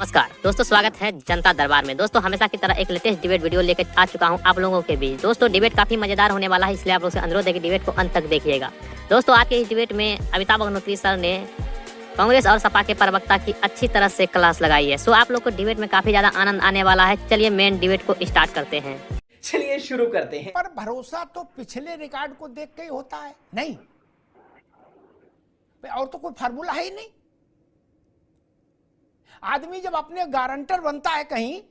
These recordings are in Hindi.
नमस्कार दोस्तों, स्वागत है जनता दरबार में। दोस्तों हमेशा की तरह एक लेटेस्ट डिबेट वीडियो लेकर आ चुका हूं आप लोगों के बीच। दोस्तों डिबेट काफी मजेदार होने वाला है, इसलिए आप लोगों से अनुरोध है कि डिबेट को अंत तक देखिएगा। दोस्तों आज के इस डिबेट में अमिताभ अग्निहोत्री सर ने कांग्रेस और सपा के प्रवक्ता की अच्छी तरह से क्लास लगाई है। सो आप लोग को डिबेट में काफी ज्यादा आनंद आने वाला है। चलिए मेन डिबेट को स्टार्ट करते हैं। चलिए शुरू करते हैं। पर भरोसा तो पिछले रिकॉर्ड को देख के ही होता है, नहीं और तो कोई फार्मूला है ही नहीं। आदमी जब अपने गारंटर बनता है कहीं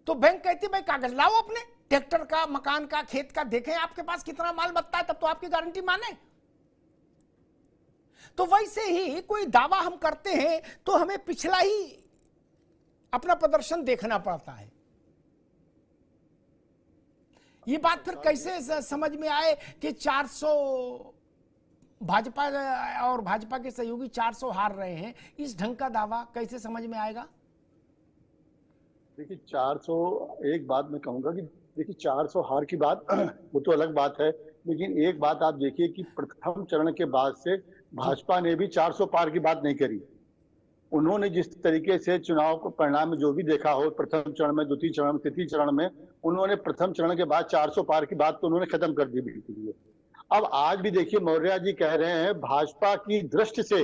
तो बैंक कहती भाई कागज लाओ अपने ट्रैक्टर का, मकान का, खेत का, देखें आपके पास कितना माल बचता है, तब तो आपकी गारंटी माने। तो वैसे ही कोई दावा हम करते हैं तो हमें पिछला ही अपना प्रदर्शन देखना पड़ता है। ये बात फिर कैसे समझ में आए कि 400 भाजपा और भाजपा के सहयोगी 400 हार रहे हैं, इस ढंग का दावा कैसे समझ में आएगा? देखिए 400, एक बात मैं कहूंगा कि देखिए 400 हार की बात वो तो अलग बात है, लेकिन एक बात आप देखिए कि प्रथम चरण के बाद से भाजपा ने भी 400 पार की बात नहीं करी। उन्होंने जिस तरीके से चुनाव को परिणाम में जो भी देखा हो, प्रथम चरण में, द्वितीय चरण में, तृतीय चरण में, उन्होंने प्रथम चरण के बाद 400 पार की बात तो उन्होंने खत्म कर दी बिल्कुल। अब आज भी देखिए मौर्य जी कह रहे हैं भाजपा की दृष्टि से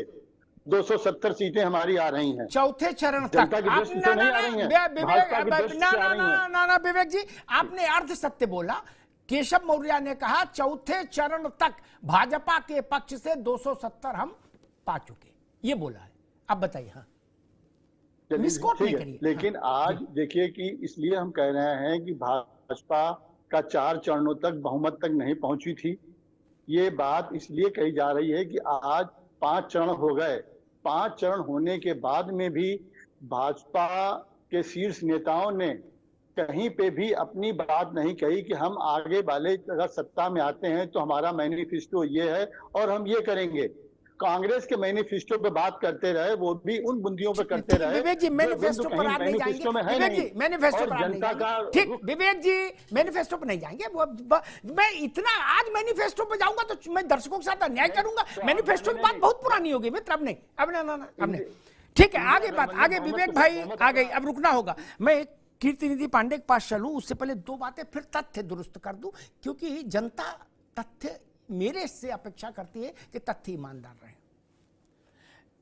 270 सीटें हमारी आ रही हैं चौथे चरण तक। जनता की दृष्टि से नहीं आ रही हैं, भाजपा की दृष्टि से आ रही हैं। ना विवेक जी, आपने अर्ध सत्य बोला। केशव मौर्य ने कहा चौथे चरण तक भाजपा के पक्ष से 270 हम पा चुके, ये बोला है। अब बताइए। हाँ मिसकोट नहीं करिए। लेकिन आज देखिए कि इसलिए हम कह रहे हैं कि भाजपा का 4 चरणों तक बहुमत तक नहीं पहुंची थी। ये बात इसलिए कही जा रही है कि आज 5 चरण हो गए। 5 चरण होने के बाद में भी भाजपा के शीर्ष नेताओं ने कहीं पे भी अपनी बात नहीं कही कि हम आगे वाले अगर सत्ता में आते हैं तो हमारा मैनिफेस्टो ये है और हम ये करेंगे। कांग्रेस के मैनिफेस्टो पे बात करते रहे, वो भी उन बुंदियों पे करते रहे। विवेक जी मैनिफेस्टो पर आज नहीं जाएंगे। विवेक जी मैनिफेस्टो पर नहीं जाएंगे। ठीक, विवेक जी मैनिफेस्टो पर नहीं जाएंगे। मैं इतना आज मैनिफेस्टो पे जाऊंगा तो मैं दर्शकों के साथ अन्याय करूंगा। मैनिफेस्टो की बात बहुत पुरानी होगी मित्र, अब नहीं, अब नहीं। ठीक है, आगे बात, आगे विवेक भाई आ गई, अब रुकना होगा। मैं कीर्तिनिधि पांडे के पास चलूं उससे पहले 2 बातें फिर तथ्य दुरुस्त कर दूं, क्योंकि जनता तथ्य मेरे से अपेक्षा करती है कि तथ्य ईमानदार रहे।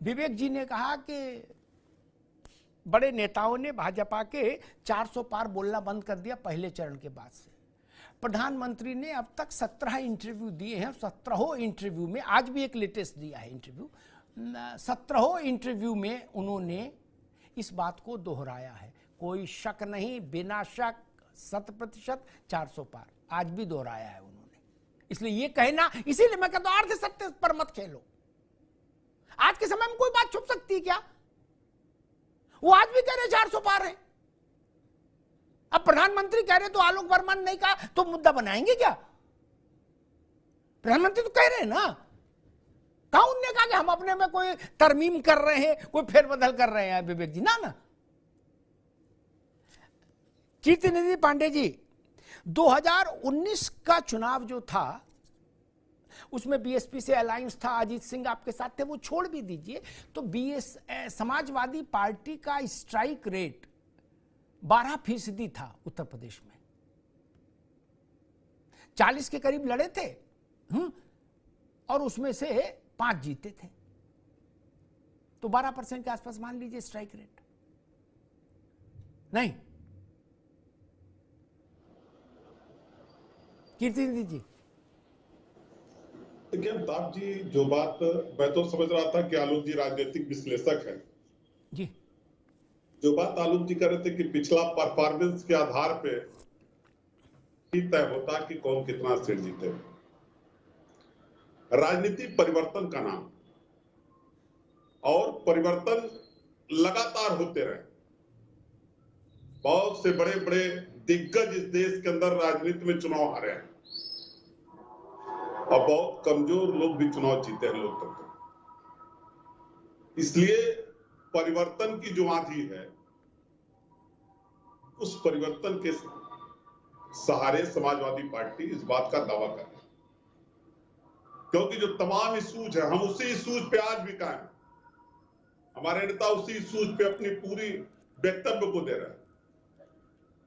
विवेक जी ने कहा कि बड़े नेताओं ने भाजपा के 400 पार बोलना बंद कर दिया पहले चरण के बाद से। प्रधानमंत्री ने अब तक 17 इंटरव्यू दिए हैं। 17 इंटरव्यू में, आज भी एक लेटेस्ट दिया है इंटरव्यू, 17 इंटरव्यू में उन्होंने इस बात को दोहराया है। कोई शक नहीं, बिना शक 100% 400 पार आज भी दोहराया है उन्होंने। इसलिए ये कहना, इसीलिए मैं कहता हूं अर्ध सत्य पर मत खेलो। आज के समय में कोई बात छुप सकती है क्या? वो आज भी कह रहे 400 पार है। अब प्रधानमंत्री कह रहे तो आलोक वर्मा ने नहीं कहा तो मुद्दा बनाएंगे क्या? प्रधानमंत्री तो कह रहे हैं ना। कहा उनने कहा कि हम अपने में कोई तरमीम कर रहे हैं, कोई फेरबदल कर रहे हैं विवेक जी? ना। कीर्तिनिधि पांडे जी, 2019 का चुनाव जो था उसमें बीएसपी से अलायंस था, अजीत सिंह आपके साथ थे, वो छोड़ भी दीजिए। तो समाजवादी पार्टी का स्ट्राइक रेट 12% था उत्तर प्रदेश में। 40 के करीब लड़े थे और उसमें से 5 जीते थे, तो 12% के आसपास मान लीजिए स्ट्राइक रेट। नहीं कीर्तिनिधि जी? देखिए अमिताभ जी, जो बात मैं तो समझ रहा था कि आलोक जी राजनीतिक विश्लेषक हैं जी। जो बात आलोक जी कर रहे थे कि पिछला परफॉर्मेंस के आधार पे ही तय होता कि कौन कितना सीट जीते। राजनीति परिवर्तन का नाम, और परिवर्तन लगातार होते रहे। बहुत से बड़े बड़े दिग्गज इस देश के अंदर राजनीति में चुनाव हारे हैं और बहुत कमजोर लोग भी चुनाव जीते हैं लोकतंत्र। इसलिए परिवर्तन की जो आंधी है, उस परिवर्तन के सहारे समाजवादी पार्टी इस बात का दावा कर रही है, क्योंकि जो तमाम इशूज है हम उसी इशूज पे आज भी कायम। हमारे नेता उसी इश्यूज पे अपनी पूरी वक्तव्य को दे रहे हैं।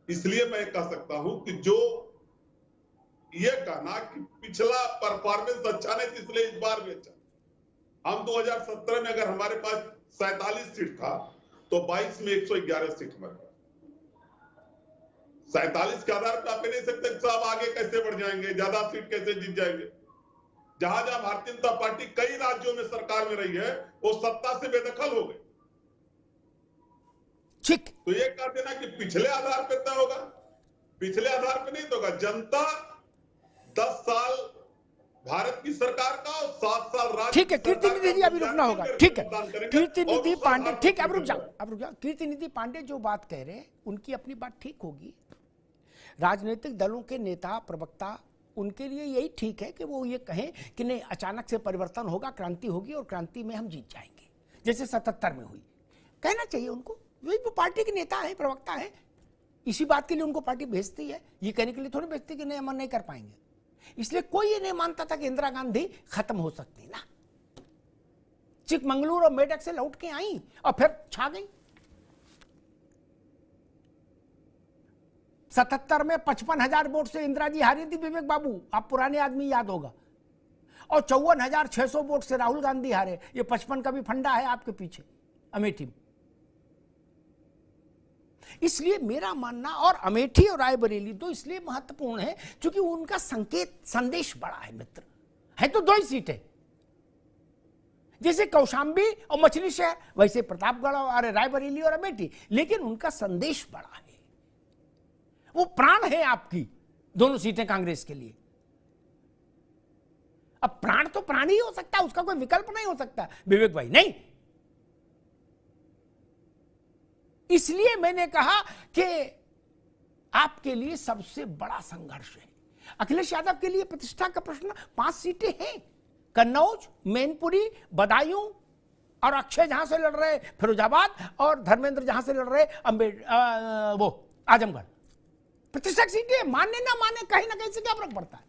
इसलिए मैं कह सकता हूं कि जो ये कहना कि पिछला परफॉर्मेंस अच्छा नहीं इसलिए इस बार भी अच्छा। हम 2017 में अगर हमारे पास 47 सीट था तो 22 में 111 सीट हमारे पास। 47 के आधार पर आप नहीं सकते साहब आगे कैसे बढ़ जाएंगे, ज्यादा सीट कैसे जीत जाएंगे। जहां जहां भारतीय जनता पार्टी कई राज्यों में सरकार में रही है वो सत्ता से बेदखल हो गई। ठीक, तो ये कह देना कि पिछले आधार पर तय होगा, पिछले आधार पर नहीं होगा। जनता 10 साल भारत की सरकार का और 7 साल राज्य। ठीक है कीर्ति निधि जी, अभी रुकना होगा। ठीक है कीर्ति निधि पांडे, ठीक है अब रुक जाओ। कीर्ति निधि पांडे जो बात कह रहे हैं उनकी अपनी बात ठीक होगी। राजनीतिक दलों के नेता प्रवक्ता उनके लिए यही ठीक है कि वो ये कहें कि नहीं अचानक से परिवर्तन होगा, क्रांति होगी और क्रांति में हम जीत जाएंगे जैसे 77 में हुई। कहना चाहिए उनको, वो पार्टी के नेता है, प्रवक्ता है, इसी बात के लिए उनको पार्टी भेजती है। ये कहने के लिए थोड़ी भेजती कि नहीं हम नहीं कर पाएंगे। इसलिए कोई ये नहीं मानता था कि इंदिरा गांधी खत्म हो सकती ना। चिकमंगलुरु और मेडक से लौट के आई और फिर छा गई। 77 में 55,000 वोट से इंदिरा जी हारी थी, विवेक बाबू आप पुराने आदमी याद होगा। और 54,600 वोट से राहुल गांधी हारे। ये 55 का भी फंडा है आपके पीछे अमेठी में। इसलिए मेरा मानना, और अमेठी और रायबरेली तो इसलिए महत्वपूर्ण है क्योंकि उनका संकेत संदेश बड़ा है मित्र। है तो 2 ही सीटें, जैसे कौशांबी और मछली शहर, वैसे प्रतापगढ़ और रायबरेली और अमेठी, लेकिन उनका संदेश बड़ा है। वो प्राण है आपकी दोनों सीटें कांग्रेस के लिए। अब प्राण तो प्राण ही हो सकता है, उसका कोई विकल्प नहीं हो सकता विवेक भाई, नहीं। इसलिए मैंने कहा कि आपके लिए सबसे बड़ा संघर्ष है। अखिलेश यादव के लिए प्रतिष्ठा का प्रश्न 5 सीटें हैं, कन्नौज, मैनपुरी, बदायूं और अक्षय जहां से लड़ रहे फिरोजाबाद, और धर्मेंद्र जहां से लड़ रहे वो आजमगढ़। प्रतिष्ठा सीटें माने ना माने कहीं ना कहीं से क्या फर्क पड़ता है।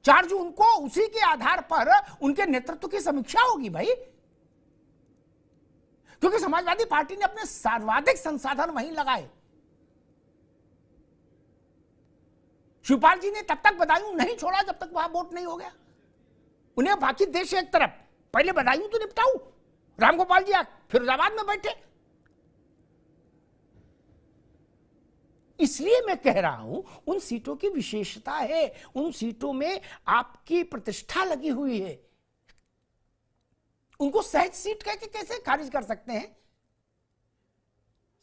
4 जून को उसी के आधार पर उनके नेतृत्व की समीक्षा होगी भाई, क्योंकि समाजवादी पार्टी ने अपने सर्वाधिक संसाधन वहीं लगाए। शिवपाल जी ने तब तक बदायूं नहीं छोड़ा जब तक वहां वोट नहीं हो गया। उन्हें बाकी देश एक तरफ, पहले बदायूं तो निपटाऊ। रामगोपाल जी फिरोजाबाद में बैठे। इसलिए मैं कह रहा हूं उन सीटों की विशेषता है, उन सीटों में आपकी प्रतिष्ठा लगी हुई है। उनको सहज सीट कह के कैसे खारिज कर सकते हैं।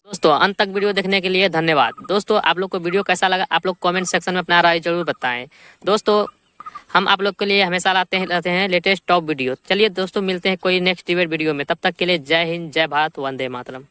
दोस्तों अंत तक वीडियो देखने के लिए धन्यवाद। दोस्तों आप लोग को वीडियो कैसा लगा आप लोग कमेंट सेक्शन में अपना राय जरूर बताएं। दोस्तों हम आप लोग के लिए हमेशा लाते हैं लेटेस्ट टॉप वीडियो। चलिए दोस्तों मिलते हैं कोई नेक्स्ट डिबेट वीडियो में, तब तक के लिए जय हिंद, जय भारत, वंदे मातरम।